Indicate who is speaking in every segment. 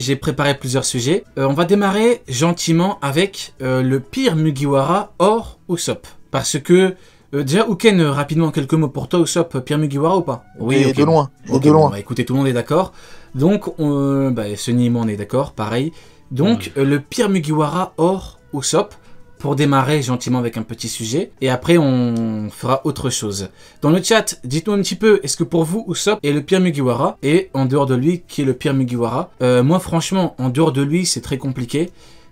Speaker 1: J'ai préparé plusieurs sujets. On va démarrer gentiment avec le pire Mugiwara hors Usopp. Parce que, déjà, Uken, rapidement, quelques mots pour toi, Usopp, pire Mugiwara ou pas?
Speaker 2: Oui,
Speaker 1: okay.
Speaker 2: De loin.
Speaker 1: Okay,
Speaker 2: de loin.
Speaker 1: Bah, écoutez, tout le monde est d'accord. Donc, Sunny et moi, on est d'accord, pareil. Donc, le pire Mugiwara hors Usopp. Pour démarrer gentiment avec un petit sujet. Et après, on fera autre chose. Dans le chat, dites-nous un petit peu, est-ce que pour vous, Usopp est le pire Mugiwara? Et en dehors de lui, qui est le pire Mugiwara? Moi, franchement, en dehors de lui, c'est très compliqué.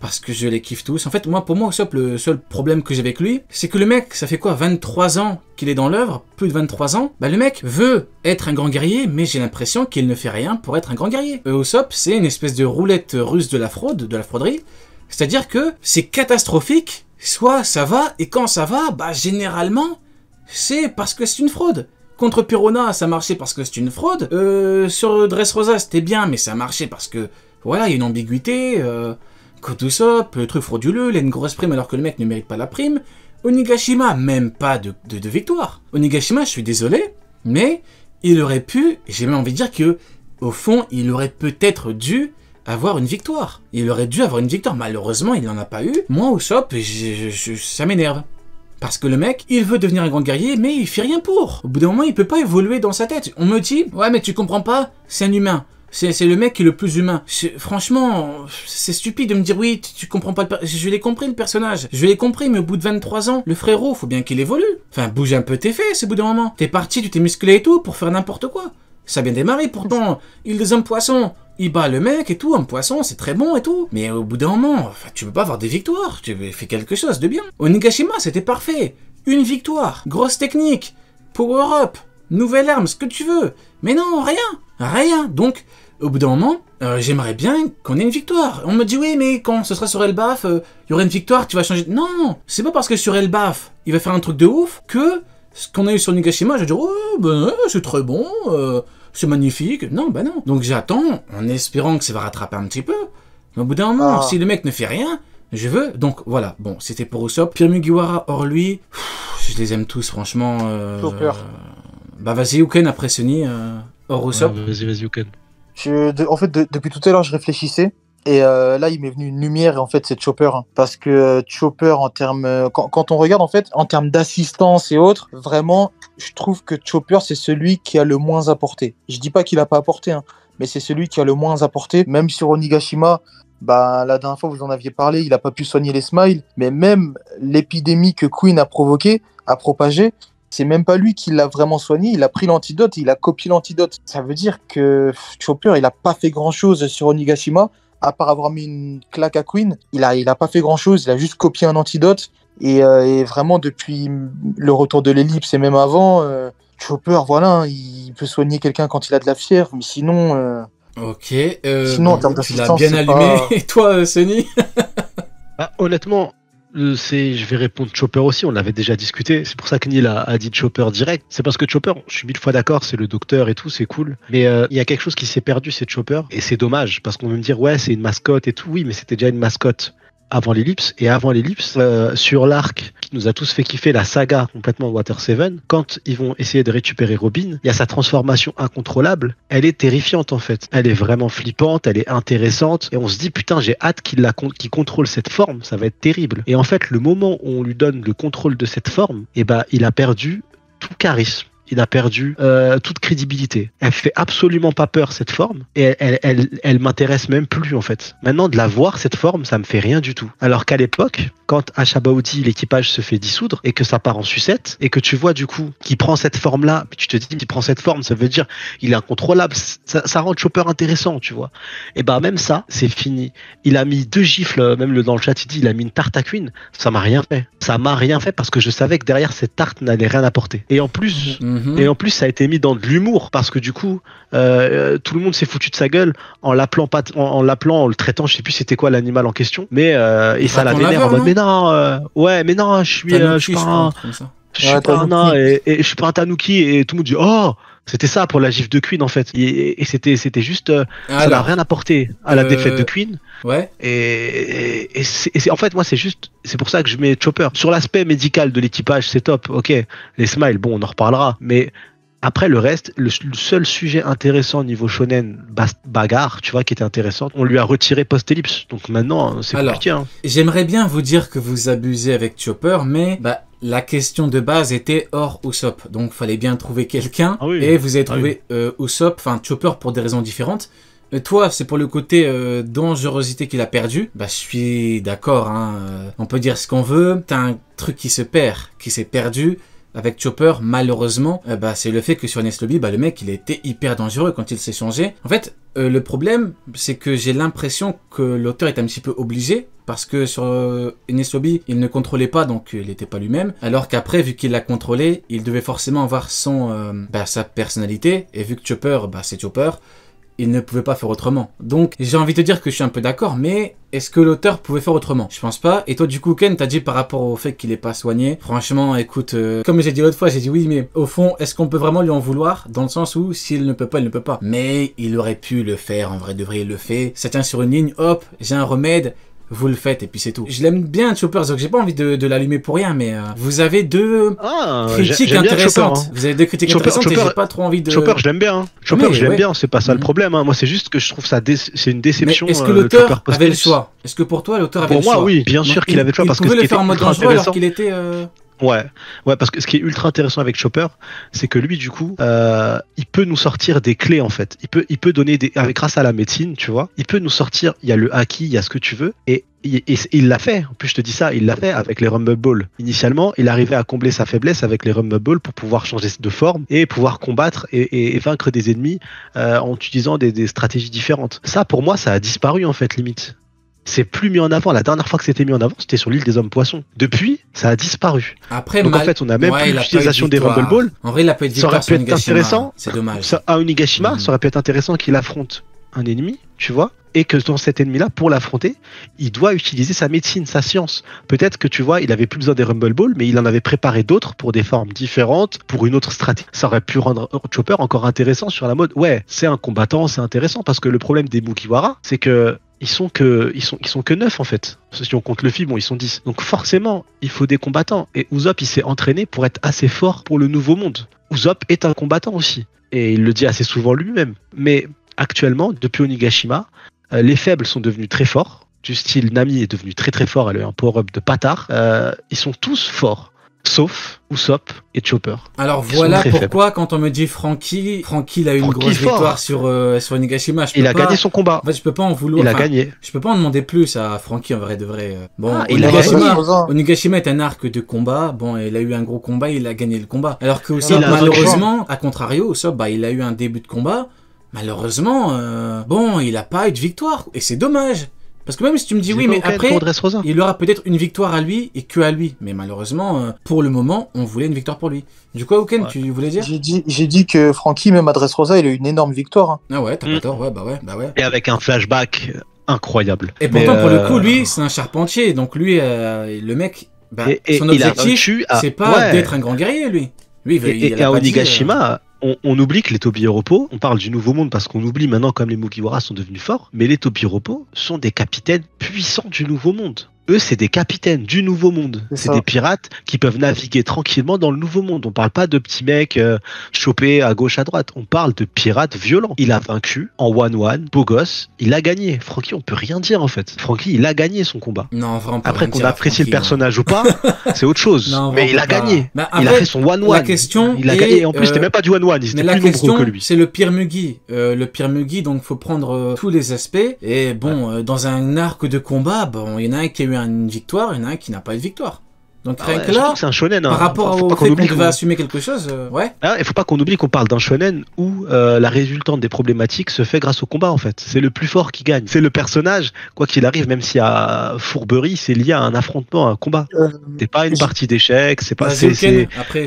Speaker 1: Parce que je les kiffe tous. En fait, pour moi, Usopp, le seul problème que j'ai avec lui, c'est que le mec, ça fait quoi, 23 ans qu'il est dans l'œuvre? Plus de 23 ans. Bah, le mec veut être un grand guerrier, mais j'ai l'impression qu'il ne fait rien pour être un grand guerrier. Usopp, c'est une espèce de roulette russe de la fraude, de la frauderie. C'est-à-dire que c'est catastrophique, soit ça va, et quand ça va, bah généralement, c'est parce que c'est une fraude. Contre Pyrrhona, ça marchait parce que c'est une fraude. Sur Dressrosa, c'était bien, mais ça marchait parce que, voilà, il y a une ambiguïté. Contre Usopp, le truc frauduleux, il a une grosse prime alors que le mec ne mérite pas la prime. Onigashima, même pas de victoire. Onigashima, je suis désolé, mais il aurait pu, j'ai même envie de dire que, au fond, il aurait peut-être dû avoir une victoire. Il aurait dû avoir une victoire. Malheureusement, il n'en a pas eu. Moi, Usopp, ça m'énerve. Parce que le mec, il veut devenir un grand guerrier, mais il fait rien pour. Au bout d'un moment, il peut pas évoluer dans sa tête. On me dit, ouais, mais tu comprends pas, c'est un humain. C'est le mec qui est le plus humain. Franchement, c'est stupide de me dire, oui, tu comprends pas je l'ai compris, le personnage. Je l'ai compris, mais au bout de 23 ans, le frérot, faut bien qu'il évolue. Enfin, bouge un peu tes fesses, au bout d'un moment. T'es parti, tu t'es musclé et tout, pour faire n'importe quoi. Ça a bien démarré, pourtant. Il des hommes poissons. Il bat le mec et tout, un poisson, c'est très bon et tout. Mais au bout d'un moment, tu peux pas avoir des victoires. Tu fais quelque chose de bien. Onigashima, c'était parfait. Une victoire. Grosse technique. Power-up. Nouvelle arme, ce que tu veux. Mais non, rien. Rien. Donc, au bout d'un moment, j'aimerais bien qu'on ait une victoire. On me dit, oui, mais quand ce sera sur Elbaf, il y aura une victoire, tu vas changer. Non, c'est pas parce que sur Elbaf, il va faire un truc de ouf que ce qu'on a eu sur Onigashima, je vais dire, oh, ben, c'est très bon, c'est magnifique. Non, bah non. Donc j'attends, en espérant que ça va rattraper un petit peu. Mais au bout d'un moment, si le mec ne fait rien, je veux. Donc voilà, bon, c'était pour Usopp. Pire Mugiwara, hors lui, je les aime tous, franchement.
Speaker 2: Chopper.
Speaker 1: Bah vas-y, Uken, après Sunny, hors Usopp.
Speaker 3: Vas-y, Uken.
Speaker 2: En fait, depuis tout à l'heure, je réfléchissais. Et là, il m'est venu une lumière, et en fait, c'est Chopper. Hein. Parce que Chopper, en termes, quand on regarde, en fait, en termes d'assistance et autres, vraiment, je trouve que Chopper, c'est celui qui a le moins apporté. Je dis pas qu'il a pas apporté, hein, mais c'est celui qui a le moins apporté. Même sur Onigashima, bah, la dernière fois, vous en aviez parlé, il a pas pu soigner les smiles. Mais même l'épidémie que Queen a provoquée, a propagé, c'est même pas lui qui l'a vraiment soigné, il a pris l'antidote, il a copié l'antidote. Ça veut dire que Chopper, il a pas fait grand-chose sur Onigashima, à part avoir mis une claque à Queen. Il a pas fait grand-chose, il a juste copié un antidote. Et vraiment, depuis le retour de l'ellipse et même avant, Chopper, voilà, hein, il peut soigner quelqu'un quand il a de la fièvre, mais sinon...
Speaker 1: Ok,
Speaker 2: sinon, en termes
Speaker 1: tu l'as
Speaker 2: d'assistance,
Speaker 1: bien
Speaker 2: c'est
Speaker 1: allumé.
Speaker 2: pas...
Speaker 1: Et toi, Sunny?
Speaker 3: Honnêtement, je vais répondre Chopper aussi, on avait déjà discuté, c'est pour ça que Neil a dit Chopper direct, c'est parce que Chopper, je suis 1000 fois d'accord, c'est le docteur et tout, c'est cool, mais il y a quelque chose qui s'est perdu, c'est Chopper, et c'est dommage, parce qu'on veut me dire, ouais, c'est une mascotte et tout, oui, mais c'était déjà une mascotte avant l'ellipse, et avant l'ellipse, sur l'arc qui nous a tous fait kiffer la saga complètement Water 7, quand ils vont essayer de récupérer Robin, il y a sa transformation incontrôlable, elle est terrifiante en fait, elle est vraiment flippante, elle est intéressante, et on se dit putain j'ai hâte qu'il contrôle cette forme, ça va être terrible. Et en fait le moment où on lui donne le contrôle de cette forme, et ben il a perdu tout charisme. Il a perdu toute crédibilité. Elle fait absolument pas peur cette forme et elle m'intéresse même plus en fait. Maintenant de la voir cette forme, ça me fait rien du tout. Alors qu'à l'époque, quand à Shabaudi l'équipage se fait dissoudre et que ça part en sucette et que tu vois du coup qu'il prend cette forme là, tu te dis qu'il prend cette forme, ça veut dire il est incontrôlable. Ça rend Chopper intéressant, tu vois. Et bah même ça, c'est fini. Il a mis 2 gifles, même dans le chat il dit il a mis une tarte à Queen. Ça m'a rien fait. Ça m'a rien fait parce que je savais que derrière cette tarte n'allait rien apporter. Et en plus. Et en plus, ça a été mis dans de l'humour parce que du coup, tout le monde s'est foutu de sa gueule en l'appelant, en le traitant, je sais plus c'était quoi l'animal en question, mais et ça la vénère en mode mais non, ouais, mais non, je suis pas un nain et je suis pas un tanuki et tout le monde dit oh. C'était ça pour la gifle de Queen en fait. Et c'était juste ça n'a rien apporté à la défaite de Queen.
Speaker 1: Ouais.
Speaker 3: Et en fait moi c'est pour ça que je mets Chopper. Sur l'aspect médical de l'équipage, c'est top. OK, les smiles bon, on en reparlera, mais Après, le reste, le seul sujet intéressant au niveau shonen bagarre, tu vois, qui était intéressant, on lui a retiré post-ellipse. Donc maintenant, c'est compliqué. Hein.
Speaker 1: J'aimerais bien vous dire que vous abusez avec Chopper, mais la question de base était hors Usopp. Donc fallait bien trouver quelqu'un. Ah oui. Et vous avez trouvé Usopp, enfin Chopper pour des raisons différentes. Toi, c'est pour le côté dangerosité qu'il a perdu. Je suis d'accord. Hein, on peut dire ce qu'on veut. T'as un truc qui se perd, qui s'est perdu. Avec Chopper, malheureusement, c'est le fait que sur Enies Lobby, le mec, il était hyper dangereux quand il s'est changé. En fait, le problème, c'est que j'ai l'impression que l'auteur est un petit peu obligé, parce que sur Enies Lobby, il ne contrôlait pas, donc il n'était pas lui-même. Alors qu'après, vu qu'il l'a contrôlé, il devait forcément avoir sa personnalité, et vu que Chopper, c'est Chopper, il ne pouvait pas faire autrement. Donc, j'ai envie de te dire que je suis un peu d'accord, mais est-ce que l'auteur pouvait faire autrement? Je pense pas. Et toi, du coup, Ken, t'as dit par rapport au fait qu'il est pas soigné. Franchement, écoute, comme j'ai dit l'autre fois, j'ai dit oui, mais au fond, est-ce qu'on peut vraiment lui en vouloir? Dans le sens où, s'il ne peut pas, il ne peut pas. Mais il aurait pu le faire, en vrai de vrai, il le fait. Ça tient sur une ligne, hop, j'ai un remède. Vous le faites et puis c'est tout. Je l'aime bien Chopper, donc j'ai pas envie de l'allumer pour rien, mais vous avez deux critiques intéressantes. Chopper, hein. Vous avez deux critiques intéressantes et j'ai pas trop envie de...
Speaker 3: Chopper, je l'aime bien. Hein. Chopper, je l'aime bien, c'est pas ça le problème. Hein. Moi, c'est juste que je trouve ça c'est une déception.
Speaker 1: Mais est-ce que l'auteur avait le choix? Est-ce que pour toi, l'auteur avait le choix?
Speaker 3: Pour moi, oui, bien sûr qu'il avait le choix.
Speaker 1: Parce que pouvait le faire en mode dangereux alors qu'il était...
Speaker 3: Ouais, parce que ce qui est ultra intéressant avec Chopper, c'est que lui, du coup, il peut nous sortir des clés, en fait. Il peut donner grâce à la médecine, tu vois, il peut nous sortir, il y a le haki, il y a ce que tu veux, et il l'a fait. En plus, je te dis ça, il l'a fait avec les Rumble Balls. Initialement, il arrivait à combler sa faiblesse avec les Rumble Balls pour pouvoir changer de forme et pouvoir combattre et vaincre des ennemis en utilisant des stratégies différentes. Ça, pour moi, ça a disparu, en fait, limite. C'est plus mis en avant. La dernière fois que c'était mis en avant, c'était sur l'île des hommes poissons. Depuis, ça a disparu.
Speaker 1: Après,
Speaker 3: donc en fait, on a même plus l'utilisation des Rumble Balls.
Speaker 1: En vrai, il a pas eu de victoire.
Speaker 3: Ça aurait pu être intéressant.
Speaker 1: C'est dommage.
Speaker 3: À Onigashima, ça aurait pu être intéressant qu'il affronte un ennemi, tu vois, et que dans cet ennemi-là, pour l'affronter, il doit utiliser sa médecine, sa science. Peut-être que tu vois, il avait plus besoin des Rumble Balls, mais il en avait préparé d'autres pour des formes différentes, pour une autre stratégie. Ça aurait pu rendre Chopper encore intéressant sur la mode. Ouais, c'est un combattant, c'est intéressant, parce que le problème des Mugiwara, c'est que ils sont que 9 en fait. Si on compte Luffy, bon, ils sont 10. Donc forcément, il faut des combattants. Et Usopp, il s'est entraîné pour être assez fort pour le nouveau monde. Usopp est un combattant aussi. Et il le dit assez souvent lui-même. Mais actuellement, depuis Onigashima, les faibles sont devenus très forts. Du style, Nami est devenue très très fort. Elle a eu un power-up de patard. Ils sont tous forts. Sauf Usopp et Chopper.
Speaker 1: Alors voilà pourquoi quand on me dit Franky, il a eu une grosse victoire sur Onigashima.
Speaker 3: Il a gagné son combat.
Speaker 1: En fait, je peux pas en vouloir.
Speaker 3: Il a gagné.
Speaker 1: Je peux pas en demander plus à Franky en vrai de vrai. Bon, Onigashima est un arc de combat. Bon, il a eu un gros combat, il a gagné le combat. Alors que Usopp, malheureusement, à contrario, Usopp, il a eu un début de combat. Malheureusement, il a pas eu de victoire. Et c'est dommage. Parce que même si tu me dis oui, mais après, il aura peut-être une victoire à lui et que à lui. Mais malheureusement, pour le moment, on voulait une victoire pour lui. Du coup, Oken, tu voulais dire?
Speaker 2: J'ai dit que Franky, même à Dressrosa, il a eu une énorme victoire. Hein.
Speaker 1: Ah ouais, t'as pas tort, ouais.
Speaker 3: Et avec un flashback incroyable.
Speaker 1: Et pourtant, pour le coup, lui, c'est un charpentier. Donc lui, le mec, son objectif, c'est pas d'être un grand guerrier, lui.
Speaker 3: Et à Onigashima, on oublie que les Tobiropo, on parle du nouveau monde parce qu'on oublie maintenant comme les Mugiwara sont devenus forts, mais les Tobiropo sont des capitaines puissants du nouveau monde. Eux, c'est des capitaines du nouveau monde. C'est des pirates qui peuvent naviguer tranquillement dans le nouveau monde. On parle pas de petits mecs chopés à gauche, à droite. On parle de pirates violents. Il a vaincu en 1-1, beau gosse. Il a gagné. Franky, on peut rien dire en fait. Franky, il a gagné son combat.
Speaker 1: Non, vraiment.
Speaker 3: Après qu'on apprécie le personnage ou pas, c'est autre chose. Non, mais il a gagné. Il a fait son 1-1.
Speaker 1: La question
Speaker 3: il a gagné. Et en plus, c'était même pas du 1-1. Il était plus nombreux que lui.
Speaker 1: C'est le pire Mugi. Le pire Mugi, donc faut prendre tous les aspects. Et bon, dans un arc de combat, bon, il y en a un qui a eu une victoire, il y en a un qui n'a pas eu de victoire. Donc rien que là,
Speaker 3: c'est un shonen,
Speaker 1: par rapport au fait qu'on va assumer quelque chose, ouais.
Speaker 3: Il faut pas qu'on oublie qu'on parle d'un shonen où la résultante des problématiques se fait grâce au combat en fait. C'est le plus fort qui gagne. C'est le personnage, quoi qu'il arrive, même s'il y a fourberie, c'est lié à un affrontement, à un combat. C'est pas une partie d'échecs, c'est pas.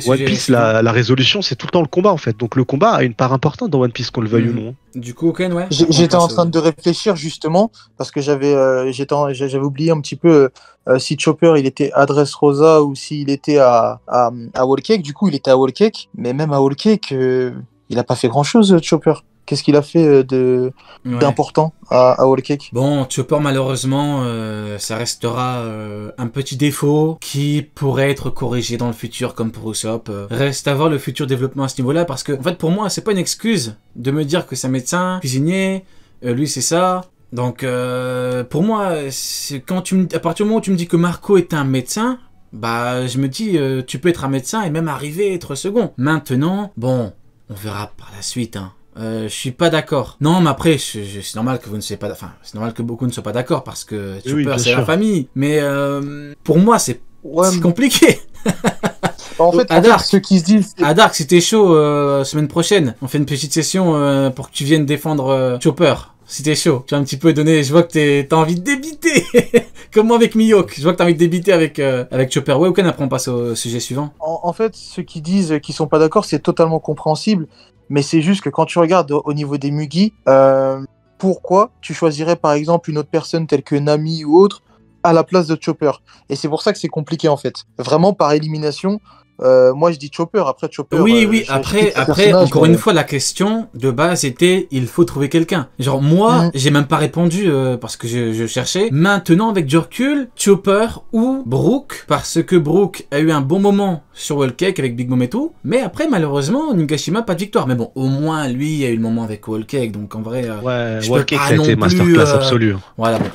Speaker 3: One Piece, la résolution, c'est tout le temps le combat en fait. Donc le combat a une part importante dans One Piece, qu'on le veuille ou non.
Speaker 1: Du coup, Ken, ouais.
Speaker 2: J'étais en train de réfléchir justement parce que j'avais oublié un petit peu si Chopper il était à Dressrosa ou s'il était à Whole Cake. Du coup, il était à Whole Cake, mais même à Whole Cake, il a pas fait grand chose, Chopper. Qu'est-ce qu'il a fait d'important à Whole Cake?
Speaker 1: Bon, Chopper, malheureusement, ça restera un petit défaut qui pourrait être corrigé dans le futur, comme pour Usopp. Reste à voir le futur développement à ce niveau-là, parce que, en fait, pour moi, c'est pas une excuse de me dire que c'est un médecin, cuisinier, lui c'est ça. Donc, pour moi, à partir du moment où tu me dis que Marco est un médecin, bah, je me dis, tu peux être un médecin et même arriver à être second. Maintenant, bon, on verra par la suite, hein. Je suis pas d'accord. Non, mais après, c'est normal que vous ne soyez pas, enfin, c'est normal que beaucoup ne soient pas d'accord parce que Chopper, c'est la famille. Mais pour moi, c'est compliqué.
Speaker 2: En fait, ceux qui se disent...
Speaker 1: Dark, si t'es chaud, semaine prochaine, on fait une petite session pour que tu viennes défendre Chopper. Si t'es chaud, tu vas un petit peu donner, je vois que t'as envie de débiter. Comme moi avec Mihawk, je vois que t'as envie de débiter avec Chopper. Ouais, ok, après on passe au sujet suivant.
Speaker 2: En fait, ceux qui disent qu'ils sont pas d'accord, c'est totalement compréhensible. Mais c'est juste que quand tu regardes au niveau des Mugi, pourquoi tu choisirais par exemple une autre personne telle que Nami ou autre à la place de Chopper? Et c'est pour ça que c'est compliqué en fait. Vraiment par élimination, moi je dis Chopper. Après Chopper.
Speaker 1: Oui, après encore une fois, la question de base était il faut trouver quelqu'un. Genre moi, j'ai même pas répondu parce que je cherchais. Maintenant avec du recul, Chopper ou Brook, parce que Brook a eu un bon moment sur Whole Cake avec Big Mom et tout. Mais après malheureusement Nigashima pas de victoire. Mais bon, au moins lui a eu le moment avec Whole Cake, donc en vrai.
Speaker 3: Whole Cake ça a été masterclass absolu.
Speaker 1: Voilà. Bon.